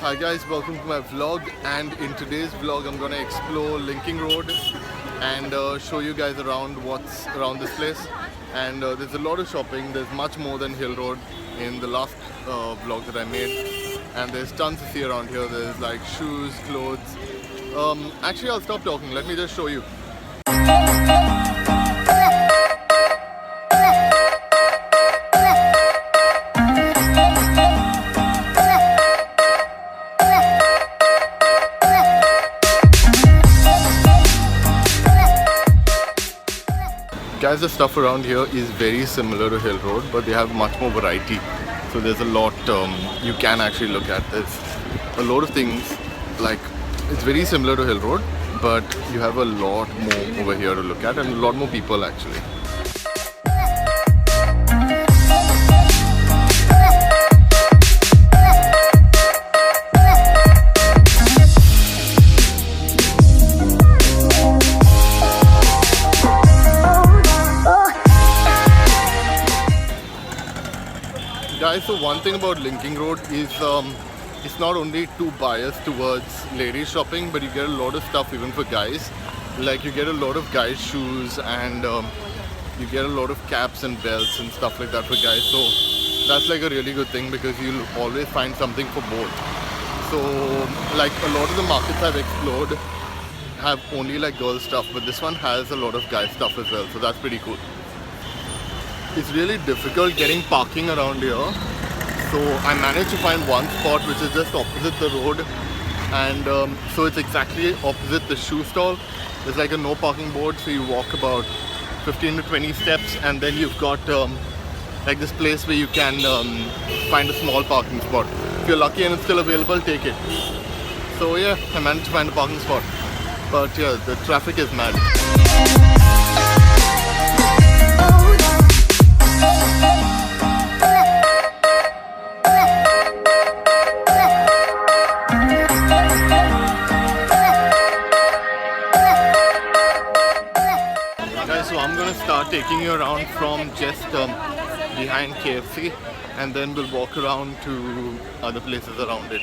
Hi guys, welcome to my vlog, and in today's vlog I'm gonna explore Linking Road and show you guys around what's around this place. And there's a lot of shopping. There's much more than Hill Road in the last vlog that I made, and there's tons to see around here. There's like shoes, clothes. Actually I'll stop talking, let me just show you. Guys, the stuff around here is very similar to Hill Road, but they have much more variety. So there's a lot you can actually look at. There's a lot of things, like it's very similar to Hill Road, but you have a lot more over here to look at, and a lot more people actually. Guys, so one thing about Linking Road is it's not only too biased towards ladies shopping, but you get a lot of stuff even for guys. Like you get a lot of guys shoes, and you get a lot of caps and belts and stuff like that for guys. So that's like a really good thing because you'll always find something for both. So like a lot of the markets I've explored have only like girl stuff, but this one has a lot of guy stuff as well. So that's pretty cool. It's really difficult getting parking around here, so I managed to find one spot which is just opposite the road, and so it's exactly opposite the shoe stall. There's like a no parking board, so you walk about 15 to 20 steps, and then you've got like this place where you can find a small parking spot. If you're lucky and it's still available, take it. So yeah, I managed to find a parking spot, but yeah, the traffic is mad. So I'm going to start taking you around from just behind KFC, and then we'll walk around to other places around it.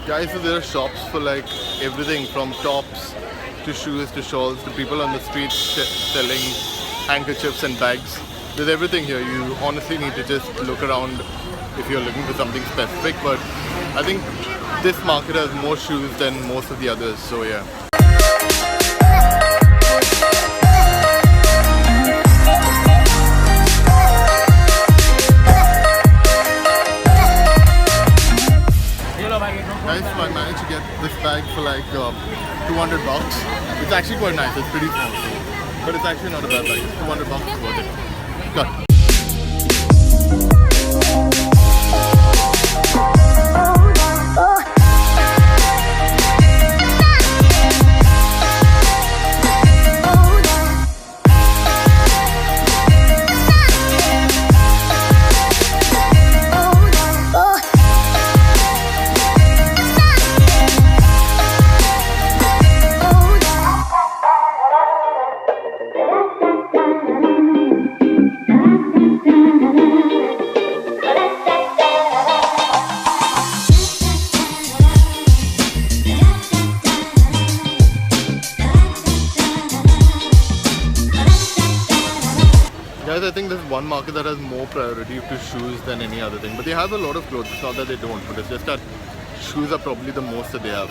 Guys, so there are shops for like everything from tops to shoes to shawls to people on the streets selling handkerchiefs and bags. There's everything here. You honestly need to just look around if you're looking for something specific, but I think this market has more shoes than most of the others, so yeah. Guys, so I managed to get this bag for like 200 bucks. It's actually quite nice, it's pretty small, but it's actually not a bad bag. It's 200 bucks, it's worth it. Cut. I think there's one market that has more priority to shoes than any other thing. But they have a lot of clothes. It's not that they don't, but it's just that shoes are probably the most that they have.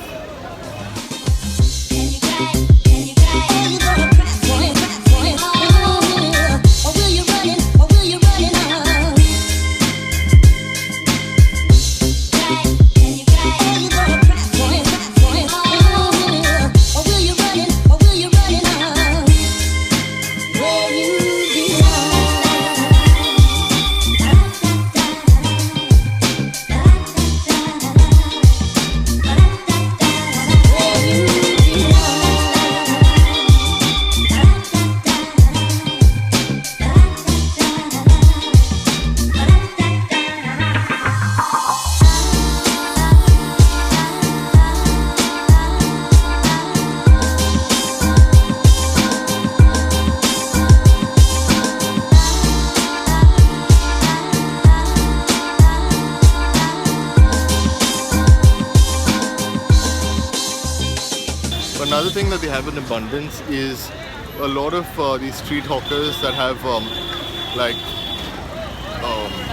Another thing that they have in abundance is a lot of these street hawkers that have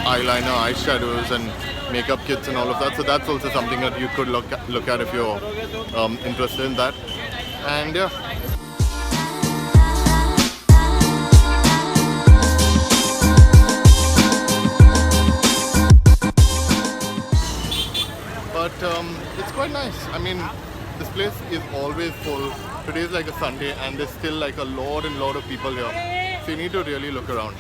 eyeliner, eyeshadows and makeup kits and all of that. So that's also something that you could look at if you're interested in that. And yeah. But it's quite nice. I mean, this place is always full. Today is like a Sunday and there's still like a lot of people here. So you need to really look around.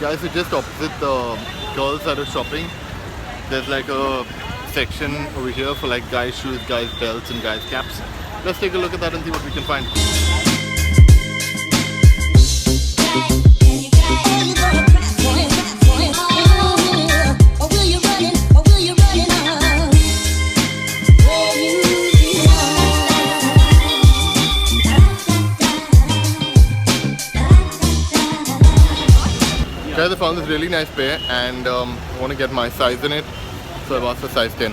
Guys, so just opposite the girls that are shopping, there's like a section over here for like guys' shoes, guys' belts and guys' caps. Let's take a look at that and see what we can find. Guys, I found this really nice pair and I want to get my size in it. So I've asked for size 10.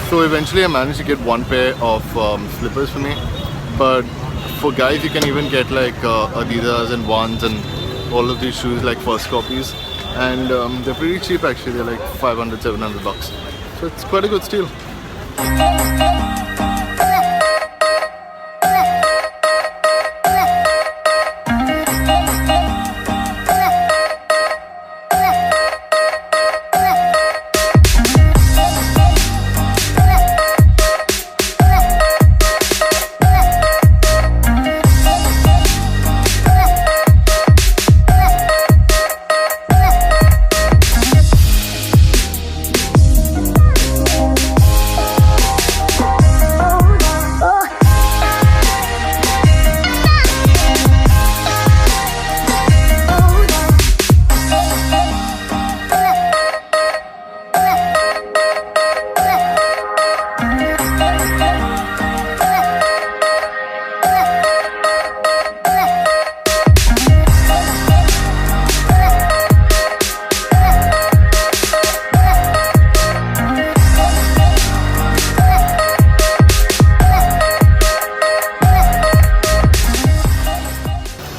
So eventually I managed to get one pair of slippers for me. But for guys you can even get like Adidas and Vans and all of these shoes like first copies. And they're pretty cheap actually, they're like 500-700 bucks. So it's quite a good steal.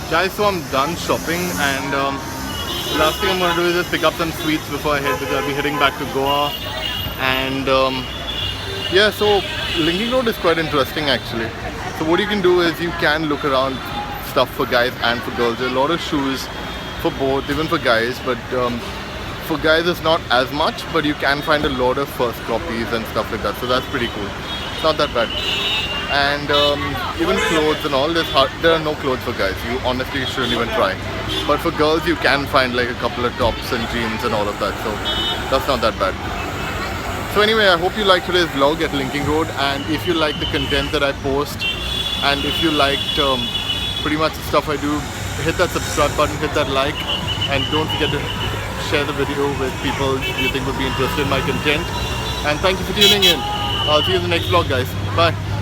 Guys, so I'm done shopping and last thing I'm going to do is just pick up some sweets before I head because I'll be heading back to Goa. And yeah, so Linking Road is quite interesting actually. So what you can do is you can look around stuff for guys and for girls. There are a lot of shoes for both, even for guys, but for guys it's not as much, but you can find a lot of first copies and stuff like that. So that's pretty cool. It's not that bad. And even clothes and all, there are no clothes for guys. You honestly shouldn't even try. But for girls, you can find like a couple of tops and jeans and all of that. So that's not that bad. So anyway, I hope you liked today's vlog at Linking Road. And if you like the content that I post, and if you liked pretty much the stuff I do, hit that subscribe button, hit that like, and don't forget to share the video with people you think would be interested in my content. And thank you for tuning in. I'll see you in the next vlog, guys. Bye.